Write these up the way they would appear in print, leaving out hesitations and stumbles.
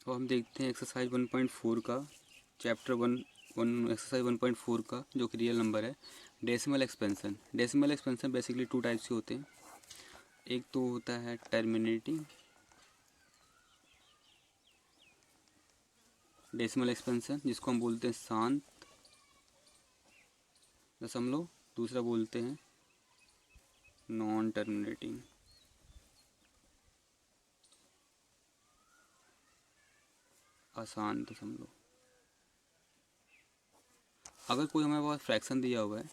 तो हम देखते हैं एक्सरसाइज 1.4 का चैप्टर वन वन एक्सरसाइज 1.4 का जो कि रियल नंबर है decimal expansion. Decimal expansion basically two types के होते हैं। एक तो होता है टर्मिनेटिंग डेसिमल एक्सपेंशन जिसको हम बोलते हैं शांत दशमलव, दूसरा बोलते हैं नॉन टर्मिनेटिंग अशांत दशमलव। अगर कोई हमारे पास फ्रैक्शन दिया हुआ है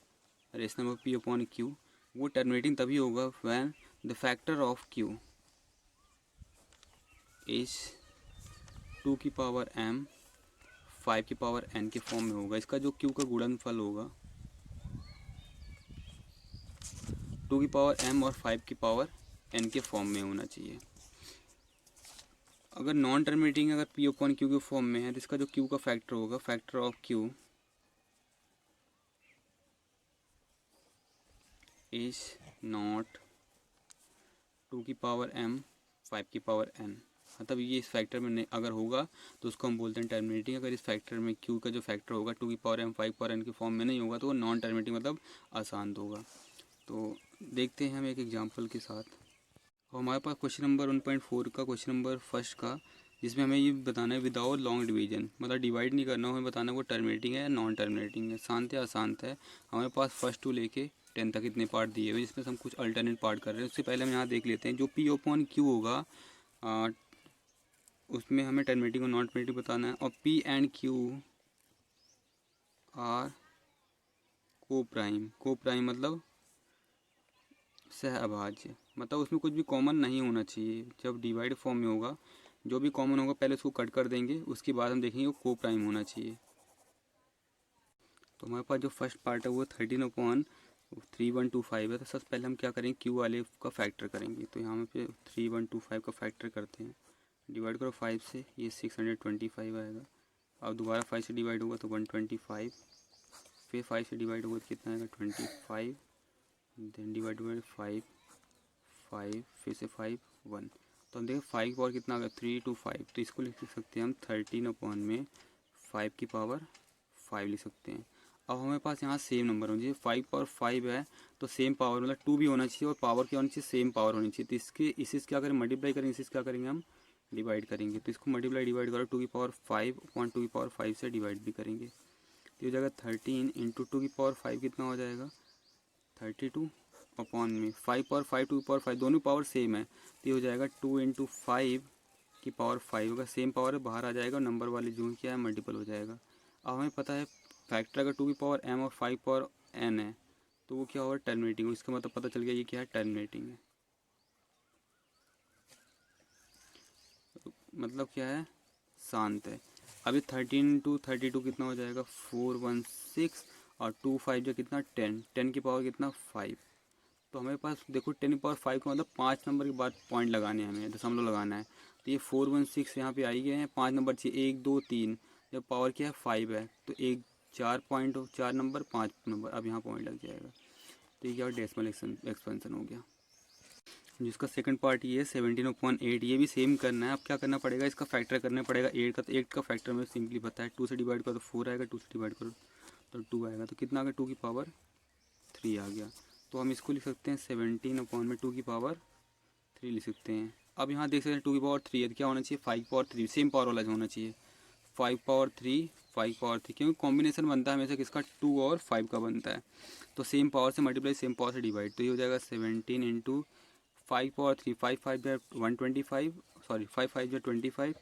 rational number P upon Q, वो टर्मिनेटिंग तभी होगा when the factor of Q is 2 की पावर m 5 की पावर n के फॉर्म में होगा। इसका जो क्यू का गुणनफल होगा 2 की पावर m और 5 की पावर n के फॉर्म में होना चाहिए। अगर नॉन टर्मिनेटिंग अगर p अपॉन क्यू के फॉर्म में है तो इसका जो क्यू का फैक्टर होगा factor of Q is not 2 की पावर m 5 की पावर n। मतलब ये इस फैक्टर में नहीं अगर होगा तो उसको हम बोलते हैं टर्मिनेटिंग। अगर इस फैक्टर में क्यू का जो फैक्टर होगा 2 की पावर m 5 पावर n के फॉर्म में नहीं होगा तो वो नॉन टर्मिनेटिंग मतलब अशांत होगा। तो देखते हैं हम एक एग्जांपल के साथ। और हमारे पास क्वेश्चन नंबर 1.4 का क्वेश्चन नंबर फर्स्ट का, जिसमें हमें ये बताना है विदाउट लॉन्ग डिवीजन, मतलब डिवाइड नहीं करना, हमें बताना है वो टर्मिनेटिंग है या नॉन टर्मिनेटिंग है, शांत या अशांत है। हमारे पास फर्स्ट टू लेके 10 तक इतने पार्ट दिए हुए जिसमें से हम कुछ अल्टरनेट पार्ट कर रहे हैं। उससे पहले हम यहाँ देख लेते हैं जो पी अपॉन क्यू होगा उसमें हमें टर्मिनेटिंग और नॉन टर्मिनेटिंग बताना है। और पी एंड क्यू आर को प्राइम मतलब सहअभाज्य, मतलब उसमें कुछ भी कॉमन नहीं होना चाहिए। जब डिवाइड फॉर्म में होगा जो भी कॉमन होगा पहले उसको कट कर देंगे, उसके बाद हम देखेंगे वो को प्राइम होना चाहिए। तो हमारे पास जो फर्स्ट पार्ट है वो 13/3125 है। तो सबसे पहले हम क्या करेंगे क्यू वाले का फैक्टर करेंगे। तो यहाँ पे 3125 का फैक्टर करते हैं, डिवाइड करो 5 से, ये 625 आएगा। अब दोबारा 5 से डिवाइड होगा तो 125, फिर 5 से डिवाइड होगा तो कितना आएगा 25, देन डिवाइड बाई 5 फिर से 5 1। तो हम देखें 5 की पावर कितना आ गया 3 to 5। तो इसको लिख सकते हैं हम 13 अपॉन में 5 की पावर 5 लिख सकते हैं। अब हमारे पास यहाँ सेम नंबर होना चाहिए, 5 पावर 5 है तो सेम पावर मतलब 2 भी होना चाहिए और पावर क्या होनी चाहिए सेम पावर होनी चाहिए। तो इसे क्या करें मल्टीप्लाई करेंगे, इसे क्या करेंगे हम डिवाइड करेंगे। तो इसको मल्टीप्लाई डिवाइड करो 2 की पावर 5 अपॉन 2 की पावर 5 से डिवाइड भी करेंगे। तो हो जाएगा 13 इंटू 2 की पावर 5 कितना हो जाएगा 32 अपॉन में 5 पावर 5 2 पावर 5 दोनों पावर सेम है तो ये हो जाएगा 2 इंटू 5 की पावर 5 होगा। सेम पावर बाहर आ जाएगा और नंबर वाले जो क्या है मल्टीपल हो जाएगा। अब हमें पता है फैक्टर अगर 2 की पावर m और 5 पावर n है तो वो क्या होगा टर्मिनेटिंग। इसका मतलब पता चल गया ये क्या है टर्मिनेटिंग है, मतलब क्या है शांत है। अभी 13 टू 32 कितना हो जाएगा 416 और 2 5 जो कितना 10 की पावर कितना 5। तो हमारे पास देखो 10 की पावर 5 का मतलब 5 नंबर के बाद पॉइंट लगाने हैं, हमें दशमलव लगाना है। तो ये 416 यहाँ पे आई गए हैं, 5 नंबर चाहिए 1 2 3, जब पावर क्या है 5 है तो एक 4 पॉइंट 4 नंबर 5 नंबर, अब यहाँ पॉइंट लग जाएगा। तो ये क्या डेसिमल एक्सपेंशन हो गया। जिसका सेकंड पार्ट ये है 17/8, ये भी सेम करना है। अब क्या करना पड़ेगा इसका फैक्टर करना पड़ेगा 8 का। तो 8 का फैक्टर में सिंपली पता है 2 से डिवाइड करो तो 4 आएगा, 2 से डिवाइड करो तो 2 आएगा। तो कितना आ गया 2 की पावर 3 आ गया। तो हम इसको लिख सकते हैं 17 अपॉन में 2 की पावर 3 लिख सकते हैं। अब यहाँ देख सकते हैं 2 की पावर 3 है तो क्या होना चाहिए 5 पावर 3 सेम पावर वाला जो होना चाहिए 5 पावर 3 5 पावर 3, क्योंकि कॉम्बिनेशन बनता है हमेशा किसका 2 और 5 का बनता है। तो सेम पावर से मल्टीप्लाई सेम पावर से डिवाइड, तो ये हो जाएगा 17 इंटू 5 पावर 3 5 5 जो 125 सॉरी 5 5 जो 25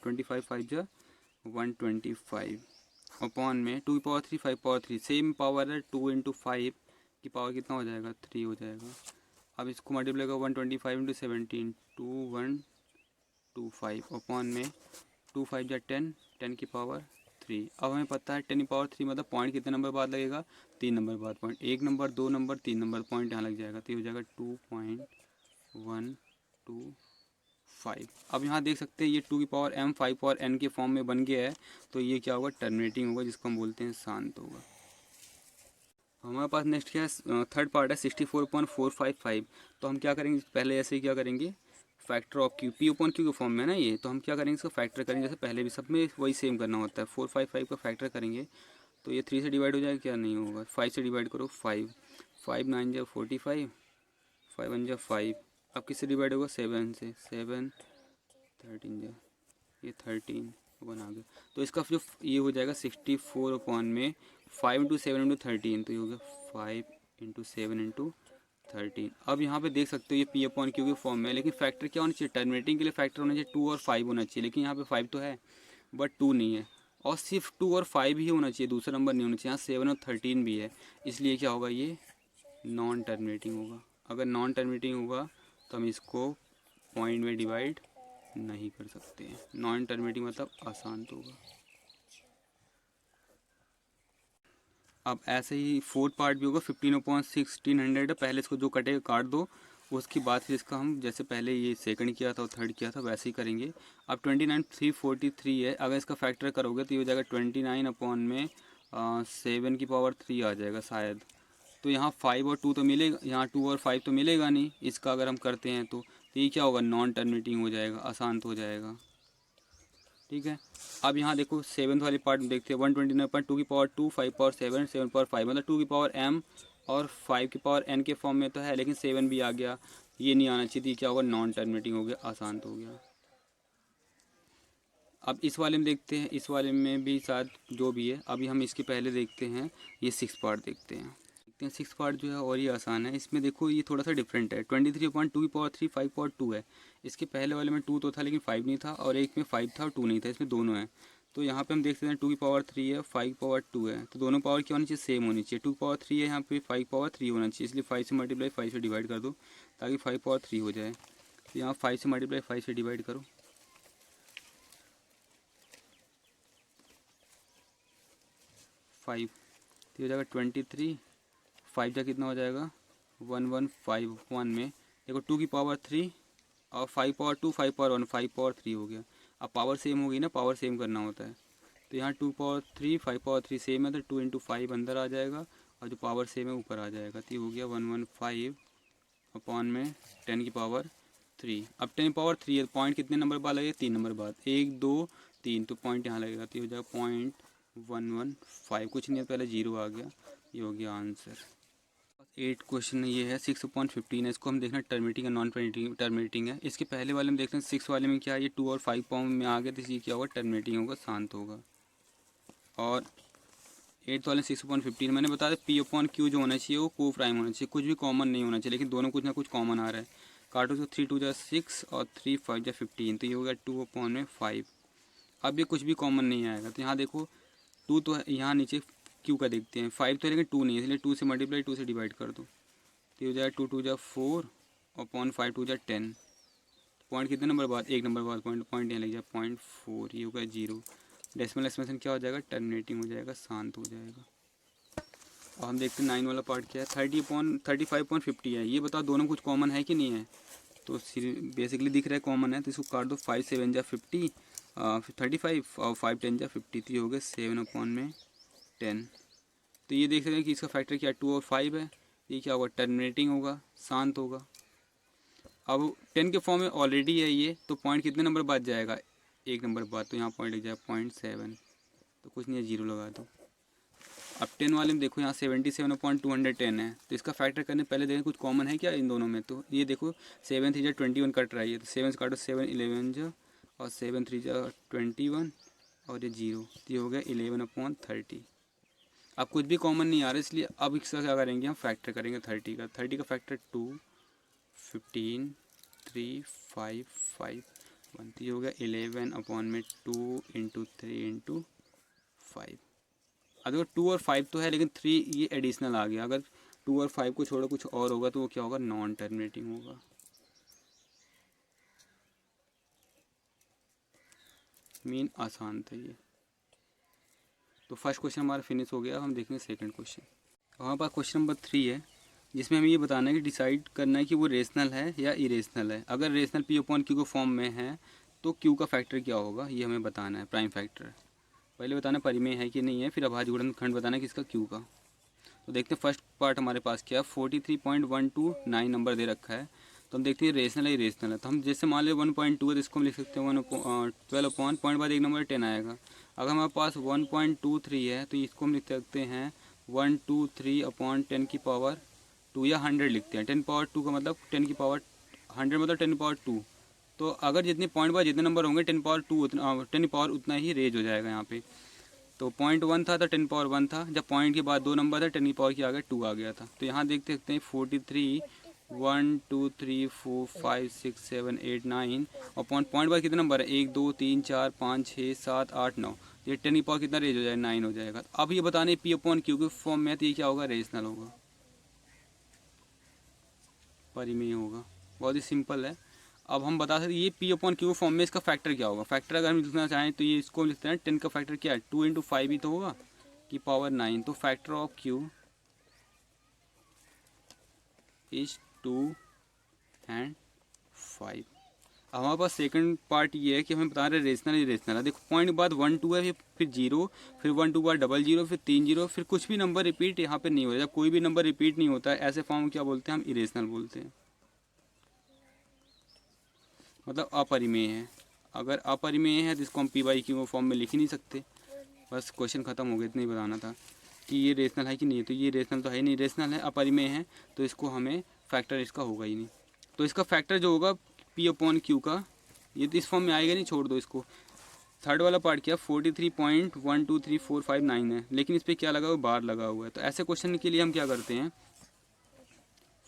25 5 जो 125 अपॉन में 2 की पावर 3 5 पावर 3 सेम पावर है 2 इंटू 5 की पावर कितना हो जाएगा 3 हो जाएगा। अब इसको मल्टीप्लाई करो 125 इंटू 17 2125 अपॉन में 2 5 जा 10 की पावर 3। अब हमें पता है 10 की पावर 3 मतलब पॉइंट कितने नंबर बाद लगेगा 3 नंबर बाद point, 1 number 2 number 3 number point यहाँ लग जाएगा। तो ये हो जाएगा 2.125। अब यहाँ देख सकते हैं ये 2 की पावर m 5 पावर n के फॉर्म में बन गया है तो ये क्या होगा टर्मिनेटिंग होगा, जिसको हम बोलते हैं शांत होगा। हमारे पास नेक्स्ट क्या है थर्ड पार्ट है 64.455। तो हम क्या करेंगे पहले ऐसे ही क्या करेंगे factor of Q, P upon Q के फॉर्म में है ना ये, तो हम क्या करेंगे इसका फैक्टर करेंगे, जैसे पहले भी सब में वही सेम करना होता है। 455 का फैक्टर करेंगे तो ये 3 से डिवाइड हो जाएगा, क्या नहीं होगा, 5 से डिवाइड करो, 5, 5 9 जा 45, 5 1 जा 5, अब किससे डिवाइड होगा, 7 से, 7 13 जा ये 13 वन आ गया, तो इसका जो ये हो जाएगा 64 अपॉन में 5 इंटू 7 इंटू 13, तो ये हो गया 5 इंटू 7 इंटू 13। अब यहाँ पे देख सकते हो ये पी अपॉन क्यू के फॉर्म में है, लेकिन फैक्टर क्या होना चाहिए, टर्मिनेटिंग के लिए फैक्टर होना चाहिए 2 और 5 होना चाहिए, लेकिन यहाँ पे 5 तो है बट 2 नहीं है, और सिर्फ 2 और 5 ही होना चाहिए, दूसरा नंबर नहीं होना चाहिए। यहाँ 7 और 13 भी है, इसलिए क्या होगा, ये नॉन टर्मिनेटिंग होगा। अगर नॉन टर्मिनेटिंग होगा तो हम इसको पॉइंट में डिवाइड नहीं कर सकते हैं। नॉन टर्मिनेटिंग मतलब अशांत होगा। अब ऐसे ही फोर्थ पार्ट भी होगा, 15/1600 है, पहले इसको जो कटेगा काट दो, उसके बाद फिर इसका हम जैसे पहले ये सेकंड किया था और थर्ड किया था वैसे ही करेंगे। अब 29/343 है, अगर इसका फैक्टर करोगे तो ये हो जाएगा 29 अपॉन में 7 की पावर 3 आ जाएगा शायद। तो यहाँ 5 और 2 तो मिलेगा, यहाँ 2 और 5 तो मिलेगा नहीं, इसका अगर हम करते हैं तो ये क्या होगा, नॉन टर्मिनेटिंग हो जाएगा, अशांत हो जाएगा। ठीक है, अब यहाँ देखो सेवन्थ वाली पार्ट में देखते हैं, 129/2 की पावर 2, 5 पावर 7, 7 पावर 5, मतलब 2 की पावर m और 5 की पावर n के फॉर्म में तो है, लेकिन 7 भी आ गया, ये नहीं आना चाहिए, क्या होगा, नॉन टर्मिनेटिंग हो गया, अशांत हो गया। अब इस वाले में देखते हैं, इस वाले में भी शायद जो भी है, अभी हम इसके पहले देखते हैं, ये 6 पार्ट देखते हैं। 6 पार्ट जो है और ये आसान है, इसमें देखो ये थोड़ा सा डिफरेंट है। 23/2 की पावर 3, 5 पावर 2 है, इसके पहले वाले में 2 तो था लेकिन 5 नहीं था, और एक में 5 था और 2 नहीं था, इसमें दोनों है। तो यहाँ पे हम देख सकते हैं 2 की पावर 3 है, 5 पावर 2 है, तो दोनों पावर क्या होनी चाहिए, सेम होनी चाहिए। 2 पावर 3 है, यहाँ पे 5 पावर 3 होना चाहिए, इसलिए 5 से मल्टीप्लाई 5 से डिवाइड कर दो ताकि 5 पावर 3 हो जाए। तो यहाँ 5 से मल्टीप्लाई 5 से डिवाइड करो, 5 तो हो जाएगा 23, 5 का कितना हो जाएगा, 1151 में देखो 2 की पावर 3 और 5 पावर 2, 5 पावर 1, 5 पावर 3 हो गया। अब पावर सेम होगी ना, पावर सेम करना होता है, तो यहाँ 2 पावर 3, 5 पावर 3 सेम है, तो 2 इंटू 5 अंदर आ जाएगा और जो पावर सेम है ऊपर आ जाएगा, तो ये हो गया 115 अपॉन में 10 की पावर 3। अब 10 पावर 3 है, पॉइंट कितने नंबर बाद लगेगा, 3 नंबर बाद, 1 2 3, तो पॉइंट यहाँ लगेगा, तो ये हो जाएगा 0.115, कुछ नहीं है, पहले 0 आ गया, ये हो गया आंसर। 8 क्वेश्चन ये है, 6/15 है, इसको हम देखना टर्मिनेटिंग है नॉन टर्मिनेटिंग है। इसके पहले वाले में देखते हैं 6 वाले में क्या है, ये 2 और 5 पावर में आ गया, तो ये क्या होगा, टर्मिनेटिंग होगा, शांत होगा। और 8 वाले 6/15 मैंने बता दिया, पी अपॉन क्यू जो होना चाहिए वो को प्राइम होना चाहिए, कुछ भी कॉमन नहीं होना चाहिए, लेकिन दोनों कुछ ना कुछ कॉमन आ रहा है। काटो तो 3 2 जा 6 और 3 5 जा 15, तो ये हो गया 2/5। अब ये कुछ भी कॉमन नहीं आएगा, तो यहाँ देखो 2 तो है, यहाँ नीचे क्यू का देखते हैं, 5 तो है लेकिन 2 नहीं है, इसलिए 2 से मल्टीप्लाई 2 से डिवाइड कर दो, तो ये हो जाएगा 2 2 जा 4 अपॉन 5 2 जा 10। पॉइंट कितने नंबर बाद, एक नंबर बाद पॉइंट यहाँ लग जाए 0.4, ये होगा 0। डेसिमल एक्सप्रेशन क्या हो जाएगा, टर्मिनेटिंग हो जाएगा, शांत हो जाएगा। अब हम देखते हैं 9 वाला पार्ट क्या है, 35/50 है, ये बताओ दोनों कुछ कॉमन है कि नहीं है, तो बेसिकली दिख रहा है कॉमन है, तो इसको काट दो, 5 7 जा 50, 35 और 5 10 जा 50, तो ये हो गया 7/10। तो ये देख सकते हैं कि इसका फैक्टर क्या है, 2 और 5 है, ये क्या होगा, टर्मिनेटिंग होगा, शांत होगा। अब 10 के फॉर्म में ऑलरेडी है ये, तो पॉइंट कितने नंबर बाद जाएगा, एक नंबर बाद, तो यहाँ पॉइंट लग जाएगा 0.7, तो कुछ नहीं है, 0 लगा दो। अब 10 वाले में देखो यहाँ 77/210 है, तो इसका फैक्टर करने पहले देखें कुछ कॉमन है क्या इन दोनों में, तो ये देखो 7 3 जा 21 कट रहा है, तो 7 से काटो 7 11 जा, और 7 3 जा 21 और ये 0, तो ये हो गया 11/30। अब कुछ भी कॉमन नहीं आ रहा, इसलिए अब इसका क्या करेंगे, हम फैक्टर करेंगे 30 का फैक्टर 2 15 3 5 5 1, तो ये हो गया 11/2 इंटू 3 इंटू 5। अब देखो 2 और 5 तो है, लेकिन 3 ये एडिशनल आ गया, अगर 2 और 5 को छोड़ो कुछ और होगा तो वो क्या होगा, नॉन टर्मिनेटिंग होगा। मीन आसान था ये। तो फर्स्ट क्वेश्चन हमारा फिनिश हो गया, हम देखेंगे सेकंड क्वेश्चन। हमारे पास क्वेश्चन नंबर 3 है, जिसमें हमें ये बताना है कि डिसाइड करना है कि वो रेशनल है या इरेशनल है। अगर रेशनल पी अपॉन क्यू के फॉर्म में है तो क्यू का फैक्टर क्या होगा, ये हमें बताना है, प्राइम फैक्टर। पहले बताना परिमेय है कि नहीं है, फिर अभाज्य गुणनखंड बताना है किसका, क्यू का। तो देखते हैं फर्स्ट पार्ट हमारे पास क्या है, 43.129 नंबर दे रखा है, तो हम देखते हैं रेशनल है इरेशनल है। तो हम जैसे मान लो 1.2 है तो इसको हम लिख सकते हैं 12 अपॉन पॉइंट बाद एक नंबर 10 आएगा। अगर हमारे पास 1.23 है तो इसको हम लिख सकते हैं 123 अपॉन 10 की पावर 2 या 100 लिखते हैं। 10 पावर 2 का मतलब 10 की पावर 100 मतलब 10 पावर 2। तो अगर जितने पॉइंट बाद जितने नंबर होंगे 10 पावर 2 उतना 10 पावर उतना ही रेज हो जाएगा यहाँ पे। तो 0.1 था तो 10 पावर 1 था, जब पॉइंट के बाद 2 नंबर था 10 की पावर की आगे 2 आ गया था। तो यहाँ देख सकते हैं 43 1 2 3 4 5 6 7 8 9 और पॉइंट बाद कितने नंबर है 1 2 3 4 5 6 7 8 9। ये 10 की पावर कितना रेज हो जाएगा 9 हो जाएगा। अब ये बताने पी अपॉन क्यू के फॉर्म में तो ये क्या होगा रेशनल होगा, परिमेय होगा। बहुत ही सिंपल है। अब हम बता सकते ये पी अपॉन क्यू फॉर्म में इसका फैक्टर क्या होगा। फैक्टर अगर हम लिखना चाहें तो ये इसको लिखते हैं 10 का फैक्टर क्या है 2 × 5 ही तो होगा की पावर 9। तो factor of Q is 2 and 5। अब हमारे पास सेकंड पार्ट ये है कि हमें बता रहे रेशनल इरेशनल है। देखो पॉइंट के बाद 1 2 है फिर 0 फिर 1 2 बाद डबल 0 फिर 3 0 फिर कुछ भी नंबर रिपीट यहाँ पे नहीं होता। जब कोई भी नंबर रिपीट नहीं होता है ऐसे फॉर्म क्या बोलते हैं हम इरेशनल बोलते हैं, मतलब अपरिमेय है। अगर अपरिमेय है तो इसको हम पी बाई क्यू फॉर्म में लिख ही नहीं सकते। बस क्वेश्चन ख़त्म हो गया, इतना ही बताना था कि ये रेशनल है कि नहीं है। तो ये रेशनल तो है नहीं, रेशनल है अपरिमेय है तो इसको हमें फैक्टर इसका होगा ही नहीं। तो इसका फैक्टर जो होगा पी अपॉन क्यू का ये तो इस फॉर्म में आएगा नहीं, छोड़ दो इसको। थर्ड वाला पार्ट क्या 43.12345 है लेकिन इस पर क्या लगा हुआ बार लगा हुआ है। तो ऐसे क्वेश्चन के लिए हम क्या करते हैं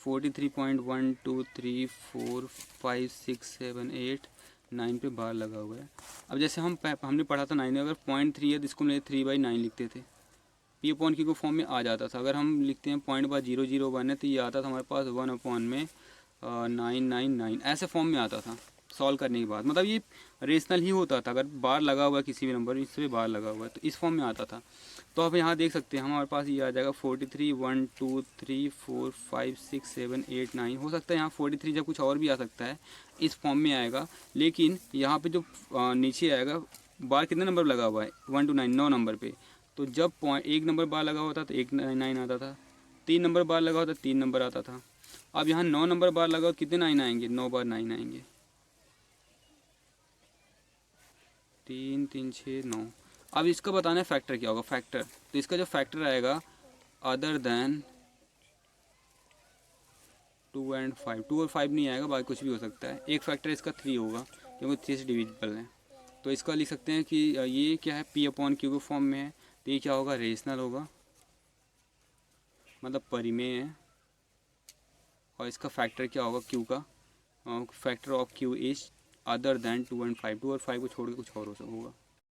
43.123456789 पे बार लगा हुआ है। अब जैसे हमने पढ़ा था 9 में अगर 0.3 है तो इसको हम 3/9 लिखते थे, पी अपॉन क्यू को फॉर्म में आ जाता था। अगर हम लिखते हैं पॉइंट बाद 001 है तो ये आता था हमारे पास 1 अपॉन में 999 ऐसे फॉर्म में आता था सॉल्व करने के बाद। मतलब ये रेशनल ही होता था, अगर बार लगा हुआ है किसी भी नंबर इस पर बार लगा हुआ है तो इस फॉर्म में आता था। तो अब यहाँ देख सकते हैं हमारे पास ये आ जाएगा 43 1 2 3 4 5 6 7 8 9। हो सकता है यहाँ 43 जब कुछ और भी आ सकता है इस फॉर्म में आएगा, लेकिन यहाँ पे जो नीचे आएगा बार कितने नंबर लगा हुआ है 1 to 9 9 नंबर पे। तो जब एक नंबर बार लगा होता तो 1 9 आता था, 3 नंबर बार लगा होता 3 नंबर आता था। अब यहाँ 9 नंबर बार लगा हो कितने 9 आएंगे 9 बार 9 आएंगे, 3 3 6 9। अब इसका बताना है फैक्टर क्या होगा फैक्टर। तो इसका जो फैक्टर आएगा अदर देन 2 और 5, 2 और 5 नहीं आएगा, बाकी कुछ भी हो सकता है। एक फैक्टर इसका 3 होगा क्योंकि 3 से डिविजिबल है। तो इसका लिख सकते हैं कि ये क्या है पी अपॉन क्यू के फॉर्म में है तो ये क्या होगा रेशनल होगा, मतलब परिमेय है। और इसका फैक्टर क्या होगा क्यू का, factor of Q is other than 2 और 5, 2 और 5 को छोड़ के कुछ और होगा।